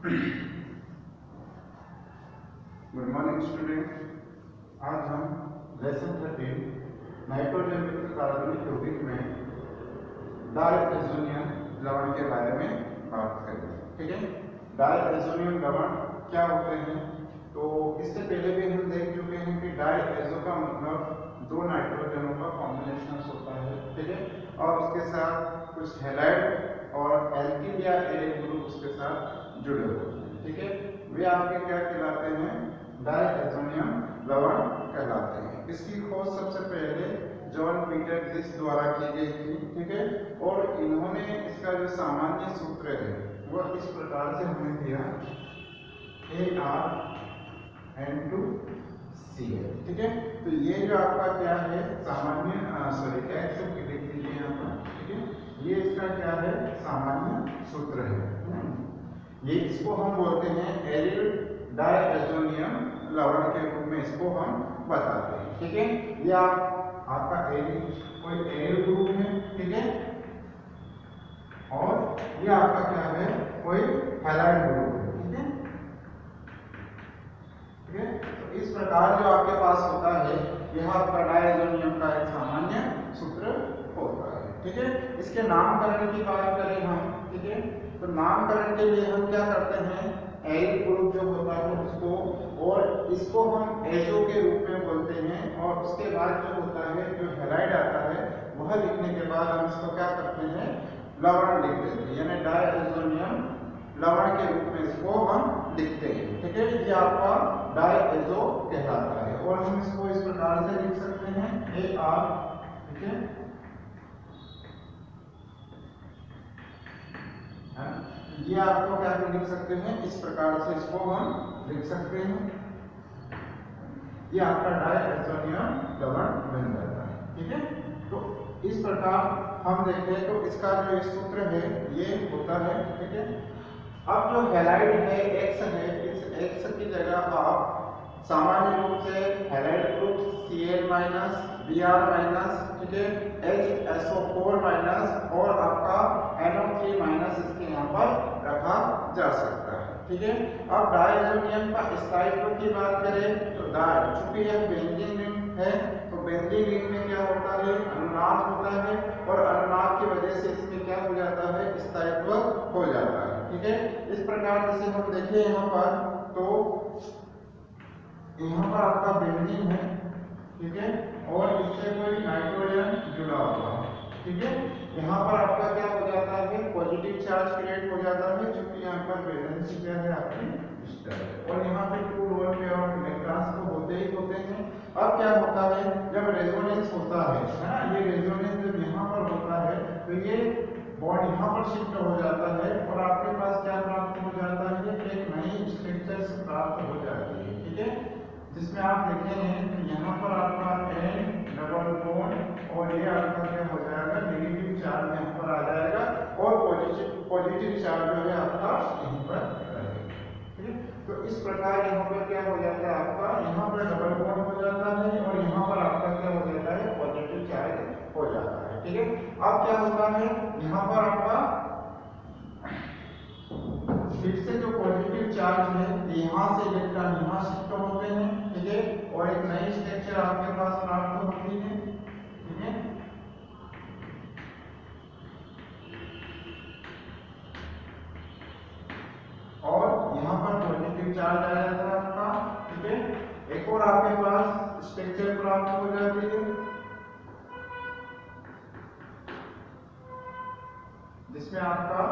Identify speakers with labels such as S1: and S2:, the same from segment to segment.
S1: Good morning student. आज हम lesson 13 nitrogen युक्त कार्बनिक यौगिक में डायएज़ोनियम लवण के बारे में बात करेंगे। ठीक है, डायएज़ोनियम लवण क्या होते हैं? तो इससे पहले भी हम देख चुके हैं कि डायएज़ो का मतलब दो नाइट्रोजनों का कॉम्बिनेशन होता है। ठीक है, और उसके साथ कुछ हैलाइड और एल्किल या एरिक ग्रुप उसके साथ जुड़े होते हैं। ठीक है, वे आपके क्या कहलाते हैं? डायएज़ोनियम लवण कहलाते हैं। इसकी खोज सबसे पहले जॉन पीटर ग्रिस द्वारा की गई थी। ठीक है, और इन्होंने इसका जो सामान्य सूत्र है वो इस प्रकार से हमें दिया ArN2Cl। ठीक है, तो ये जो आपका क्या है सामान्य एक्स लिख लीजिए यहाँ पर। ठीक है, ये इसका क्या है सामान्य सूत्र है। ये इसको हम बोलते हैं एरिल डायएज़ोनियम लवण के रूप में इसको हम बताते हैं। ठीक है, ये आपका एरिल कोई एरिल ग्रुप है। ठीक है, और ये आपका क्या है कोई हैलाइड ग्रुप है। ठीक है, ठीक है, तो इस प्रकार जो आपके पास होता है यह आपका डायएज़ोनियम का एक सामान्य सूत्र होता है। ठीक है, इसके नामकरण की बात करें हम। ठीक है, तो नामकरण के लिए हम क्या करते हैं? एरिल ग्रुप जो होता है उसको और इसको हम एजो के रूप में बोलते हैं, और उसके बाद जो होता है जो हैलाइड आता है वह लिखने के बाद हम इसको क्या करते हैं लवण लिख देते हैं, यानी डायएज़ोनियम लवण के रूप में इसको हम लिखते हैं। ठीक है, ये आपका डायएज़ो कहलाता है, और हम इसको इस प्रकार से लिख सकते हैं AR। ठीक है, ये आपको क्या लिख सकते हैं इस प्रकार से इसको हम लिख सकते हैं। ये आपका डायएज़ोनियम लवण बन जाता है। ठीक है, तो इस प्रकार हम देखें तो इसका जो सूत्र है ये होता है। ठीक है, अब जो हैलाइड है एक्स है, इस एक्स की जगह आप सामान्य रूप से halide group Cl minus Br minus, ठीक है, HSO4 माइनस और आपका NO3 माइनस इसके यहाँ पर रखा जा सकता है। ठीक है, अब डायएज़ोनियम का स्थायित्व की बात करें तो चूंकि यह बेंजीन रिंग है तो बेंजीन रिंग में क्या होता है अनुनाद होता है, और अनुनाद की वजह से इसमें क्या हो जाता है स्थायित्व हो जाता है। ठीक है, इस प्रकार जैसे हम देखें यहाँ पर तो यहाँ पर आपका बेंजीन है। ठीक है, और इससे कोई नाइट्रोजन जुड़ा हुआ है। ठीक है, यहाँ पर आपका क्या हो जाता है पॉजिटिव चार्ज क्रिएट हो जाता है, क्योंकि यहाँ पर वैलेंसी क्या है आपकी डिस्टर्ब है, और यहाँ पे 2 लोअर पेयर ऑफ इलेक्ट्रॉन्स तो होते ही होते हैं। अब क्या होता है जब रेजोनेंस होता है ना, ये रेजोनेंस जब यहाँ पर होता है तो ये बॉन्ड यहाँ पर शिफ्ट हो जाता है, और आपके पास क्या प्राप्त हो जाता है एक नई स्ट्रक्चर प्राप्त हो जाती है। ठीक है, जिसमें आप देखेंगे तो यहाँ पर आपका N डबल बॉन्ड और ये आपका क्या हो जाएगा नेगेटिव चार्ज यहाँ पर आ जाएगा, और पॉजिटिव चार्ज जो है आपका यहीं पर रहेगा। ठीक है, तो इस प्रकार यहाँ पर क्या हो जाता है आपका यहाँ पर डबल बॉन्ड हो जाता है, और यहाँ पर आपका क्या हो जाता है पॉजिटिव चार्ज हो जाता है। ठीक है, अब क्या होता है यहाँ पर आपका फिर से जो पॉजिटिव चार्ज है यहाँ से इलेक्ट्रॉन यहाँ शिफ्ट होते हैं। ठीक है, और एक नई स्ट्रक्चर आपके पास प्राप्त होती है। ठीक है, और यहाँ पर पॉजिटिव चार्ज आ जाता है आपका। ठीक है, एक और आपके पास स्ट्रक्चर प्राप्त हो जाती है जिसमें आपका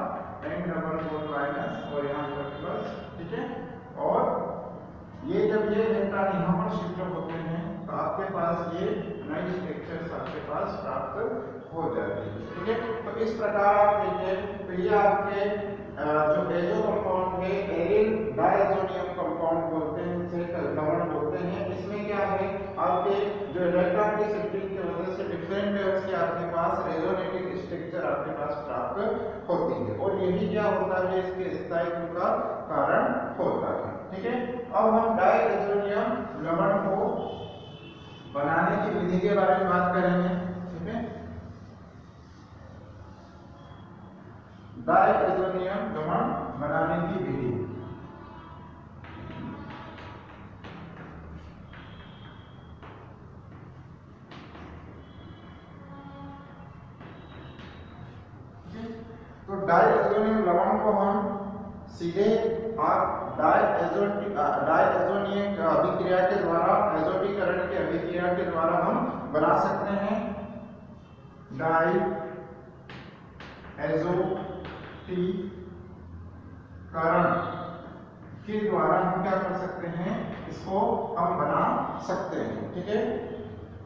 S1: N डबल बॉन्ड माइनस और यहाँ पर प्लस। ठीक है, और ये जब ये इलेक्ट्रॉन यहाँ पर शिफ्ट होते हैं तो आपके पास ये नई स्ट्रक्चर्स आपके पास प्राप्त हो जाती है। ठीक है, तो इस प्रकार आप देखें तो ये आपके जो एजो कंपाउंड है एरिल डायएज़ोनियम कंपाउंड बोलते हैं, इसे लवण बोलते हैं। इसमें क्या है आपके जो इलेक्ट्रॉन की शिफ्टिंग की वजह से डिफरेंट लेवल्स के आपके पास रेजोनेटिंग स्ट्रक्चर आपके पास प्राप्त होती है, और यही क्या होता है इसके स्थायित्व का कारण होता है। ठीक है, अब हम डायएज़ोनियम लवण को बनाने की विधि के बारे में बात करेंगे। ठीक है, डायएज़ोनियम लवण बनाने की विधि तो डायएज़ोनियम लवण को हम सीधे डायएज़ोनियम अभिक्रिया के द्वारा, एज़ोटीकरण की अभिक्रिया के द्वारा हम बना सकते हैं। डायएज़ोटीकरण के द्वारा हम क्या कर सकते हैं, इसको हम बना सकते हैं। ठीक है,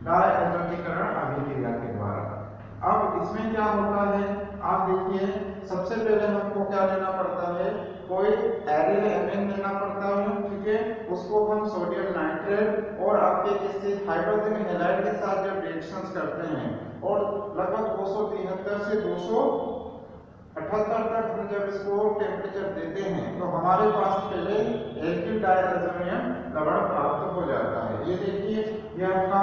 S1: डायएज़ोटीकरण अभिक्रिया के द्वारा। अब इसमें क्या होता है, आप देखिए सबसे पहले हमको क्या लेना पड़ता है, कोई एरिल एमिन लेना पड़ता है। ठीक है, उसको हम सोडियम नाइट्रेट और आपके किसी हाइड्रोजन हैलाइड के साथ जब रिएक्शंस करते हैं और लगभग 273 से 278 तक हम जब इसको टेम्परेचर देते हैं तो हमारे पास पहले एल्किल डायएज़ोनियम लवण प्राप्त हो जाता है। ये देखिए, ये आपका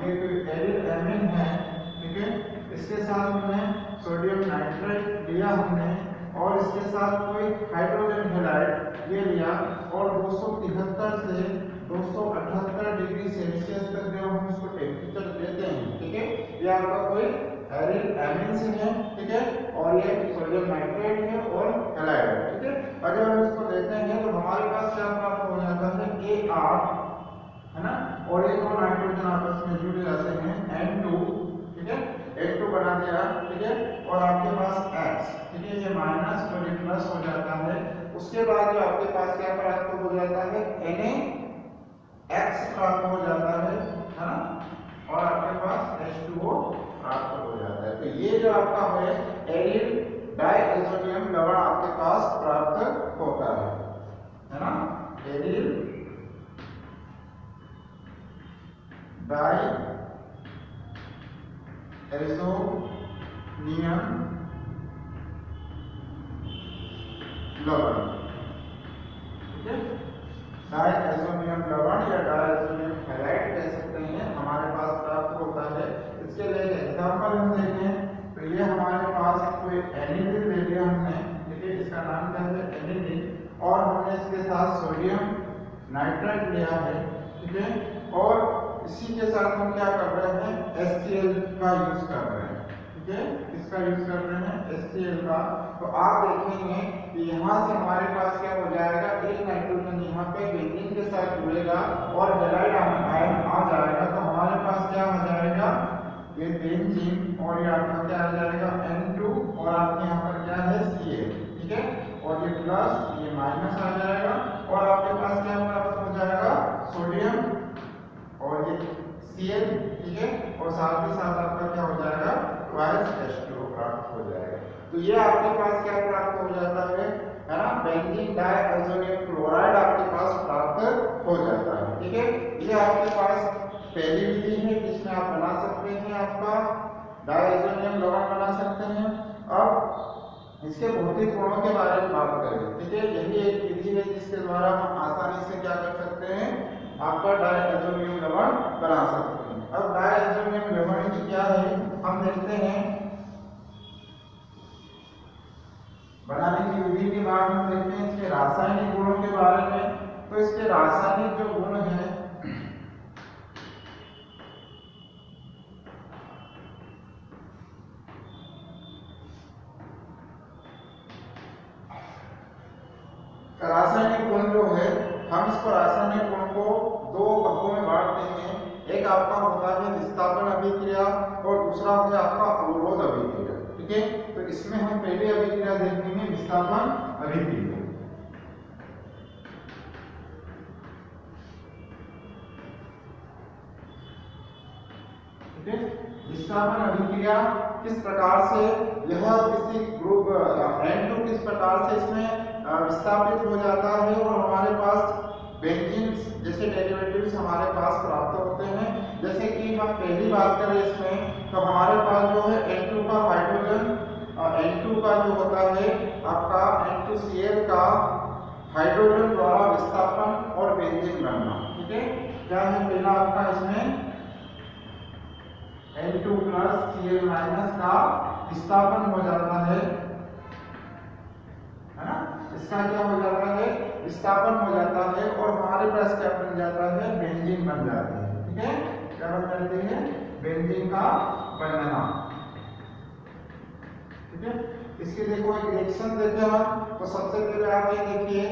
S1: एरिल एमिन है। ठीक है, इसके साथ हमने सोडियम नाइट्रेट लिया हमने और इसके साथ कोई हाइड्रोजन हैलाइड ये लिया और 273 से 278 डिग्री सेल्सियस तक जब हम इसको टेम्परेचर देते हैं, ठीक है, ये आपका कोई एरिल एमिन है। ठीक है, और ये सोडियम नाइट्रेट है और हैलाइड है। ठीक है, अगर हम इसको देते हैं तो हमारे पास क्या प्राप्त हो जाता है, Ar, है ना, और ये दो नाइट्रोजन आपस में जुड़ जाते हैं, N2। ठीक है, N2 बना दिया। ठीक है, और आपके पास X, ठीक है, ये माइनस और ये प्लस हो जाता है। उसके बाद जो आपके पास क्या प्राप्त हो जाता है, NaX प्राप्त हो जाता है ना, और आपके पास H2O प्राप्त हो जाता है। तो ये जो आपका है एरिल डायएज़ोनियम लवण आपके पास प्राप्त होता है ना, एरिल डायएज़ोनियम लवण। ठीक है, डायएज़ोनियम लवण या डायएज़ोनियम हैलाइड कह सकते हैं, हमारे पास प्राप्त होता है। इसके लिए एग्जांपल हम देखें तो ये हमारे पास कोई एनिलीन ले लिया हमने। ठीक है, इसका नाम क्या है, एनिलीन, और हमने इसके साथ सोडियम नाइट्रेट लिया है। ठीक है, और इसी के साथ हम क्या कर रहे हैं, HCl का यूज कर रहे हैं। ठीक है, इसका यूज कर रहे हैं HCl का। तो आप देखेंगे कि यहाँ से हमारे पास क्या हो जाएगा, एक नाइट्रोजन यहाँ पे बेंजीन के साथ जुड़ेगा और हैलाइड आयन आ जाएगा। तो हमारे पास क्या हो जाएगा, ये बेंजीन और ये आपका क्या आ जाएगा, N2, और आपके यहाँ पर क्या है, Cl। ठीक है, और ये प्लस ये माइनस आ जाएगा और आपके पास क्या प्राप्त हो जाएगा, सोडियम और ये Cl। ठीक है, और साथ ही साथ आपका क्या हो जाएगा, ट्वाइस H2O प्राप्त हो जाएगा। तो ये आपके पास क्या प्राप्त हो जाता है ना, बेंजीन डायएज़ोनियम क्लोराइड आपके पास प्राप्त हो जाता है। ठीक है, ये आपके पास पहली विधि है जिसमें आप बना सकते हैं, आपका डायएज़ोनियम लवण बना सकते हैं। अब इसके भौतिक गुणों के बारे में बात करें। ठीक है, यही एक विधि है जिसके द्वारा हम आसानी से क्या कर सकते हैं, आपका डायएज़ोनियम लवण बना सकते हैं। अब डायएज़ोनियम लवण की क्या है, हम देखते हैं बनाने की विधि के बाद हम देखते हैं इसके रासायनिक गुणों के बारे में। तो इसके रासायनिक जो गुण हैं, रासायनिक गुण जो है, हम इसको रासायनिक गुण को दो भागों में बांट देंगे। एक आपका होता है विस्थापन अभिक्रिया और दूसरा है आपका अवरोध अभिक्रिया। ठीक है, तो इसमें हम पहले अभिक्रिया देखेंगे, विस्थापन अभिक्रिया। ठीक है, विस्थापन अभिक्रिया किस प्रकार से, यह किसी ग्रुप N2 किस प्रकार से इसमें विस्थापित हो जाता है और हमारे पास बेंजीन जैसे डेरिवेटिव्स हमारे पास प्राप्त होते हैं। जैसे कि हम पहली बात करें इसमें, तो हमारे पास जो है N2 का हाइड्रोजन, N2 का जो होता है आपका N2Cl का हाइड्रोजन द्वारा विस्थापन और बेंजीन बनना। ठीक है, क्या है पहला आपका इसमें N2 प्लस Cl माइनस का विस्थापन हो जाता है ना, इसका क्या हो जाता है, विस्थापन हो जाता है और हमारे पास क्या बन जाता है, बेंजीन बन जाती है। ठीक है, क्या बन जाती है, बेंजीन का बनना। ठीक है, इसके देखो एक रिएक्शन देखे हम, तो सबसे पहले आप ये देखिए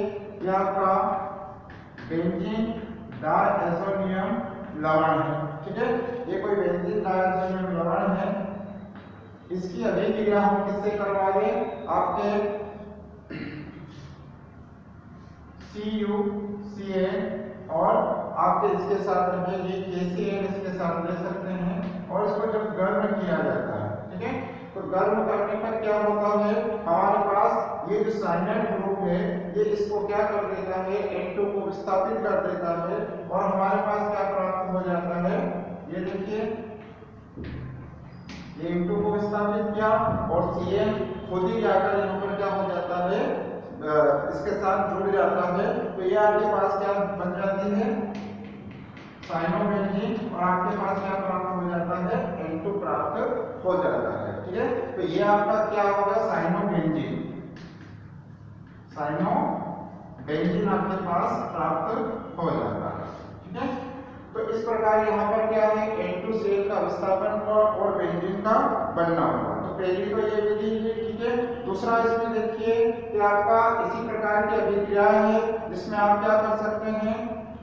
S1: ये आपका बेंजीन डायज़ोनियम लवण है, ठीक है। ये कोई बेंजीन डायज़ोनियम लवण है, इसकी अभिक्रिया हम किससे करवाएंगे, आपके CuCl और आपके इसके साथ रखेंगे KCl, इसके साथ ले सकते हैं। और इसको जब गर्म किया जाता है, ठीक है, तो गर्म करने पर क्या होता है, हमारे पास ये जो साइनाइड ग्रुप है ये इसको क्या कर देता है, N2 को विस्थापित कर देता है और हमारे पास क्या प्राप्त हो जाता है, ये देखिए ये N2 को विस्थापित किया और Cl खुद ही जाकर यहाँ पर क्या हो जाता है, इसके साथ जुड़ जाता है। तो ये आपके पास क्या बन जाती है, साइनोबेंजीन, और आपके पास क्या प्राप्त हो जाता है, N2 प्राप्त हो जाता है, ठीक है। तो ये आपका क्या होगा, साइनोबेंजीन, साइनोबेंजीन आपके पास प्राप्त हो जाता है, ठीक है। तो इस प्रकार यहाँ पर क्या है, N2Cl का विस्थापन और बेंजीन का बनना होगा। तो पहली तो ये विधि है, ठीक है। दूसरा इसमें देखिए कि आपका इसी प्रकार की अभिक्रिया है जिसमें आप क्या कर सकते हैं,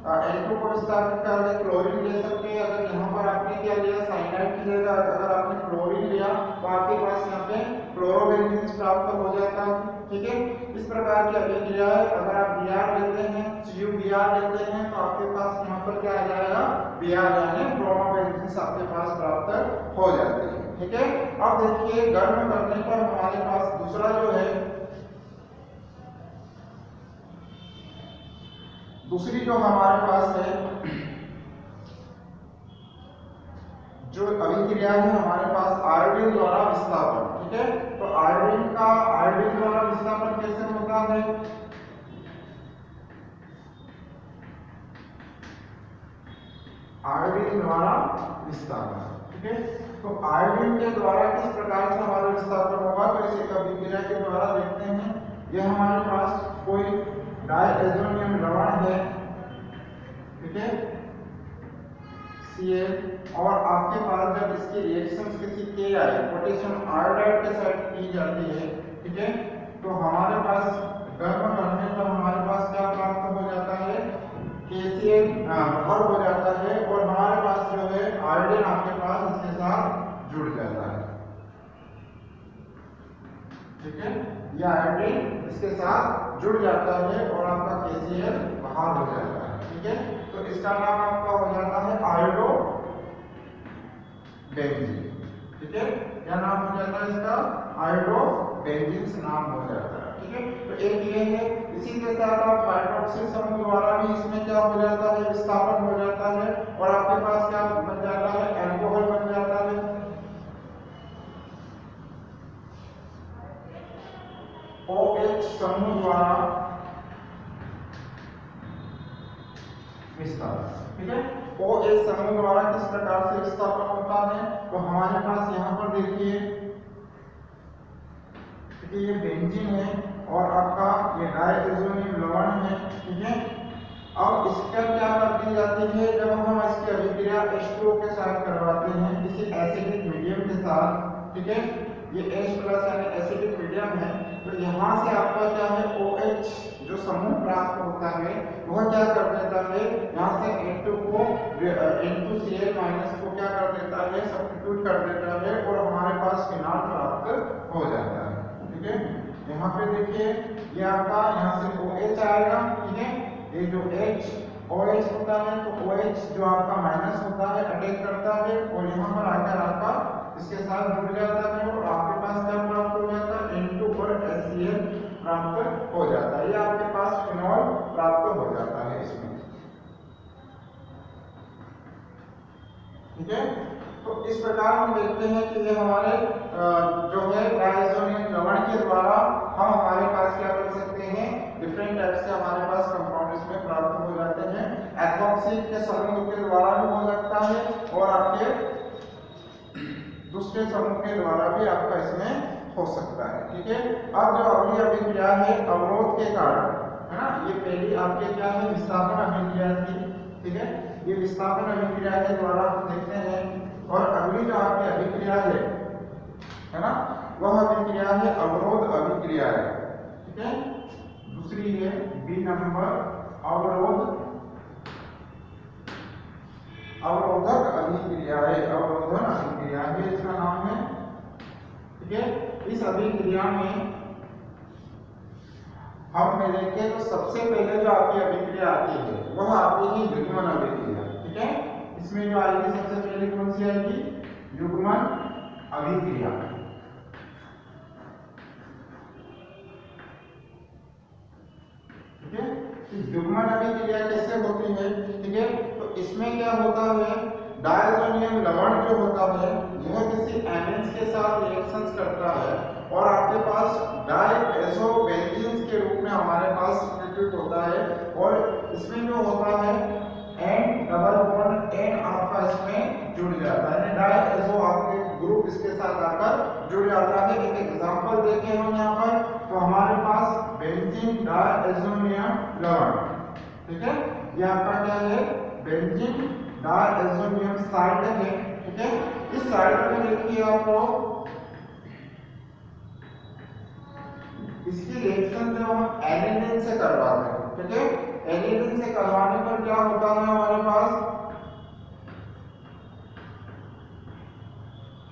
S1: N2 को विस्थापित करके क्लोरीन ले सकते हैं। अगर यहाँ पर आपने क्या लिया, साइनाइड की जगह अगर आपने क्लोरीन लिया तो आपके पास यहाँ पे क्लोरोबेंजीन प्राप्त हो जाता है, ठीक है। इस प्रकार की अभिक्रिया है। अगर आप Br लेते हैं, CuBr लेते हैं, तो आपके पास यहाँ पर क्या आ जाएगा, Br यानी ब्रोमोबेंजीन आपके पास प्राप्त हो जाते हैं, ठीक है। अब देखिए गर्म करने पर हमारे पास दूसरा जो है, दूसरी जो हमारे पास है जो अभिक्रिया है हमारे पास आयोडीन द्वारा विस्थापन, ठीक है। तो आयोडीन द्वारा विस्थापन कैसे होता है, आयोडीन द्वारा विस्थापन, ठीक है। तो आयोडीन के द्वारा किस प्रकार से हमारा विस्थापन होगा, तो इसे अभिक्रिया के द्वारा देखते हैं। यह हमारे पास कोई डायज़ोनियम लवण है, ठीक है, Cl, और आपके पास जब इसकी रिएक्शन किसी Ki पोटेशियम आयोडाइड के साथ की जाती है, ठीक है, तो हमारे पास गर्म करने पर हमारे पास क्या प्राप्त हो जाता है, KCl बाहर हो जाता है और हमारे पास जो है आयोडीन आपके पास इसके साथ जुड़ जाता है, ठीक है। यह आयोडीन इसके साथ जुड़ जाता है और आपका KCl बाहर हो जाता है, ठीक है। तो इसका नाम आपका हो जाता है आयोडो बेंजीन, ठीक है। क्या नाम हो जाता है इसका, आयोडो बेंजीन नाम हो जाता है, ठीक है। तो एक ये है, इसी के साथ आप हाइड्रोक्सिल समूह द्वारा भी इसमें क्या हो जाता है, विस्थापन हो जाता है और आपके पास क्या बन जाता है, अल्कोहल बन जाता है। OH समूह द्वारा विस्थापन, ठीक है। OH समूह द्वारा किस प्रकार से विस्थापन होता है, तो हमारे पास यहाँ पर देखिए कि ये बेंजीन है और आपका ये डायज़ोनियम लवण है, ठीक है। अब इसका क्या कर दी जाती है, जब हम इसकी अभिक्रिया H2O के साथ करवाते हैं किसी एसिडिक मीडियम के साथ, ठीक है, ये H+ यानी एसिडिक मीडियम है, तो यहाँ से आपका क्या है, OH जो समूह प्राप्त होता है वह क्या कर देता है, यहाँ से N2 को N2Cl- को क्या कर देता है, सब्स्टिट्यूट कर देता है और हमारे पास फिनॉल प्राप्त हो जाता है, ठीक है। यहाँ पे देखिए ये आपका यहाँ से OH आएगा, ठीक है। ये जो OH होता है तो OH जो आपका माइनस होता है अटैक करता है और यहाँ पर आकर आपका इसके साथ जुड़ जाता है और आपके पास क्या प्राप्त हो जाता है, N2 पर HCl प्राप्त हो जाता है। ये आपके पास फिनॉल प्राप्त हो जाता है इसमें, ठीक है। तो इस प्रकार हम देखते हैं कि ये हमारे जो है डायज़ोनियम लवण के द्वारा हम हमारे पास क्या कर सकते हैं, डिफरेंट टाइप से हमारे पास कंपाउंड इसमें प्राप्त हो जाते हैं। एथॉक्सी के समूह के द्वारा भी हो सकता है और आपके दूसरे समूह के द्वारा भी आपका इसमें हो सकता है, ठीक है। अब जो अगली अभिक्रिया है अवरोध के कारण, है ना, ये पहली आपके क्या है, विस्थापन अभिक्रिया थी, ठीक है। ये विस्थापन अभिक्रिया के द्वारा हम देखते हैं और अगली जो आपकी अभिक्रिया है ना, वह अभिक्रिया है अवरोध अभिक्रिया है। ठीक है, दूसरी है बी नंबर अवरोधक अभिक्रिया है, अवरोधन अभिक्रिया है इसका नाम है। ठीक है, इस अभिक्रिया में हम देखें तो सबसे पहले जो आपकी अभिक्रिया आती है वह आती है युग्मन अभिक्रिया। ठीक है, इसमें जो आएगी सबसे पहले कौन सी आएगी? युग्मन अभिक्रिया। ठीक है, युग्मन अभिक्रिया कैसे होती है? ठीक है, तो इसमें क्या होता है, डायज़ोनियम लवण जो होता है यह किसी एमिन्स के साथ रिएक्शंस करता है और आपके पास डायएज़ोबेंजीन्स के रूप में हमारे पास सब्स्टिट्यूट होता है और इसमें जो होता है एन डबल बॉन्ड एन आपका इसमें जुड़ जाता है, डायएज़ो आपके ग्रुप इसके साथ आकर जुड़ जाता है। एक एग्जांपल देखें हम यहाँ पर, तो हमारे पास बेंजीन डायएज़ोनियम लवण। ठीक है, ये आपका क्या है? बेंजीन डायएज़ोनियम साल्ट है। ठीक है, इस साल्ट में देखिए आप लोग इसकी रिएक्शन जब हम एनिलीन से करवाते हैं, ठीक है, एनिलीन से करवाने पर क्या होता है हमारे पास?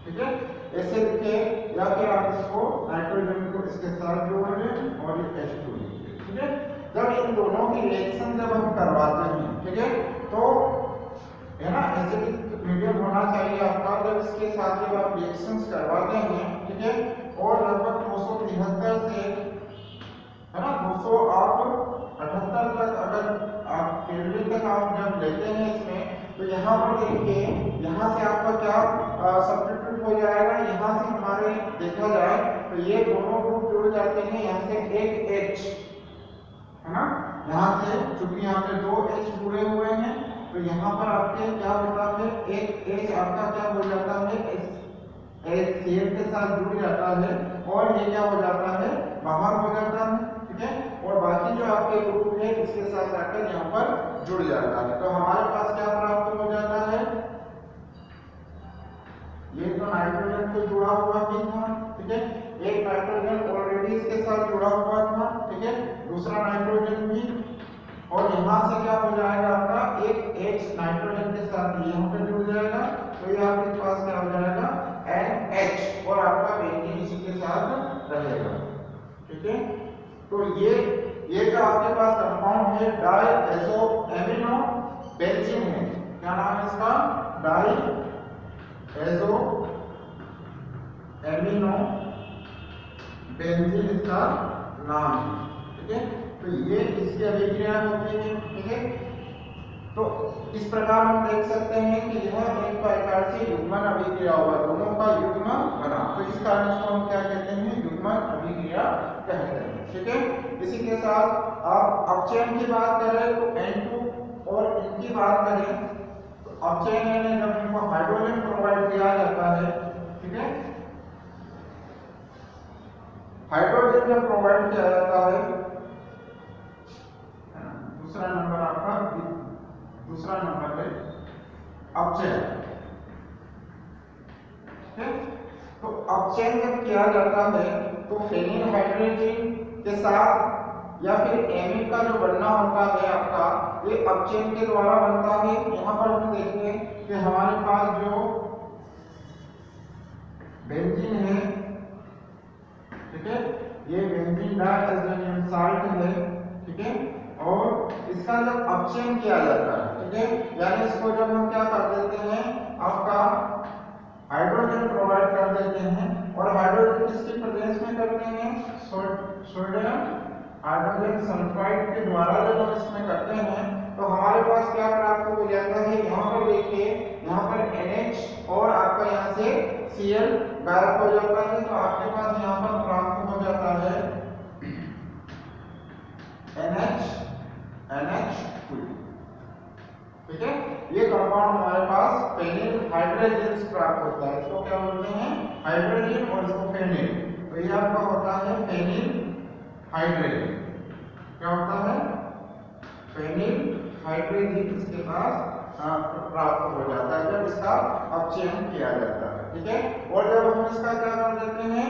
S1: ठीक है, ऐसे लिखे या फिर आप इसको नाइट्रोजन को इसके साथ जोड़ लें और ये H2 लिखिए। ठीक है, जब इन दोनों की रिएक्शन जब हम करवाते हैं, ठीक है, तो है ना एसिडिक मीडियम होना चाहिए आपका। जब इसके साथ जब आप रिएक्शंस करवाते हैं, ठीक है, और लगभग 273 से है ना 278 तक अगर आप केल्विन तक आप जब लेते हैं इसमें, तो यहाँ पर देखिए यहाँ से आपका क्या सब्स्टिट्यूट हो जाएगा, यहाँ से हमारे देखा जाए तो ये दोनों ग्रुप जुड़ जाते हैं, यहाँ से एक H है ना, यहाँ से चूंकि यहाँ पे 2 H जुड़े हुए हैं तो यहाँ पर आपके क्या होता है, एक H आपका क्या हो जाता है, Cl के साथ जुड़ जाता है और ये क्या हो जाता है, बाहर हो जाता है। ठीक है, और बाकी जो आपके ग्रुप है इसके साथ आकर यहाँ पर जुड़ जाता है। तो हमारे पास क्या प्राप्त हो जाता है, ये तो नाइट्रोजन से जुड़ा हुआ भी था। ठीक है, एक नाइट्रोजन ऑलरेडी इसके साथ जुड़ा हुआ था। ठीक है, दूसरा नाइट्रोजन भी, और यहाँ से क्या हो जाएगा आपका एक H नाइट्रोजन के साथ यहाँ पे जुड़ जाएगा, तो ये आपके पास क्या हो जाएगा NH और आपका बेंजीन इसी के साथ रहेगा। ठीक है, तो ये जो आपके पास कंपाउंड है डायएज़ो एमिनो बेंजीन है, क्या नाम है इसका? डायएज़ो एमिनो बेंजीन इसका नाम है। ठीक है, तो ये इसकी अभिक्रिया होती है। ठीक है, तो इस प्रकार हम देख सकते हैं कि यह एक प्रकार से युग्मन अभिक्रिया हुआ, दोनों का युग्म बना, तो इस कारण इसको हम क्या कहते हैं, युग्मन अभिक्रिया कहते हैं। ठीक है, इसी के साथ आप अपचयन की बात करें तो N2 और इनकी बात करें तो अपचयन में जब इनको हाइड्रोजन प्रोवाइड किया जाता है, ठीक है, हाइड्रोजन जब प्रोवाइड किया जाता है, दूसरा नंबर आपका दूसरा नंबर है अपचयन। ठीक है, तो अपचयन जब किया जाता है तो फेनिल हाइड्रोजन के साथ या फिर एमिन का जो बनना होता है आपका, ये अपचयन के द्वारा बनता है। यहाँ पर हम देखेंगे कि हमारे पास जो बेंजीन है, ठीक है, ये बेंजीन डायएज़ोनियम साल्ट है। ठीक है, और इसका जब अपचयन किया जाता है, ठीक है, यानी इसको जब हम क्या कर देते हैं, आपका हाइड्रोजन प्रोवाइड कर देते हैं, और हाइड्रोजन किसके प्रेजेंस में करते हैं, सोडियम हाइड्रोजन सल्फाइड के द्वारा जब हम इसमें करते हैं तो हमारे पास क्या प्राप्त हो जाता है, यहाँ पर देखिए यहाँ पर NH और आपका यहाँ से Cl गायब हो जाता है, तो आपके पास यहाँ पर प्राप्त हो जाता है NH2। ठीक है, ये कंपाउंड हमारे पास फेनिल हाइड्रोजन प्राप्त होता है, इसको क्या बोलते हैं, हाइड्रोजन, और इसको फेनिल, तो ये आपका होता है फेनिल हाइड्रोजन। क्या होता है, फेनिल हाइड्रोजन इसके पास प्राप्त हो जाता है जब इसका अपचयन किया जाता है। ठीक है, और जब हम इसका क्या कर देते हैं,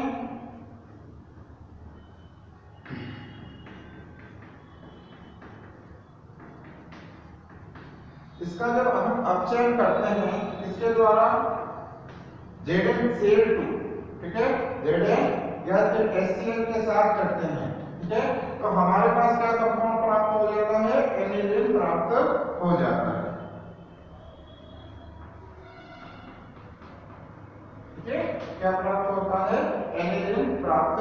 S1: इसका जब हम अपचयन करते हैं इसके द्वारा ZnCl2, ठीक है, Zn या फिर HCl के साथ करते हैं, ठीक है, तो हमारे पास क्या कंपाउंड प्राप्त हो जाता है, एनिलीन प्राप्त हो जाता है, ठीक है, क्या प्राप्त होता है, एनिलीन प्राप्त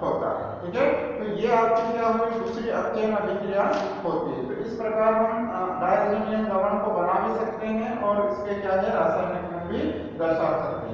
S1: होता है, ठीक है। तो ये आपकी क्या हुई, दूसरी अपचयन अभिक्रिया होती है। तो इस प्रकार हम डायज़ोनियम लवण को बना भी सकते हैं और इसके क्या है, रासायनिक गुण भी दर्शा सकते हैं।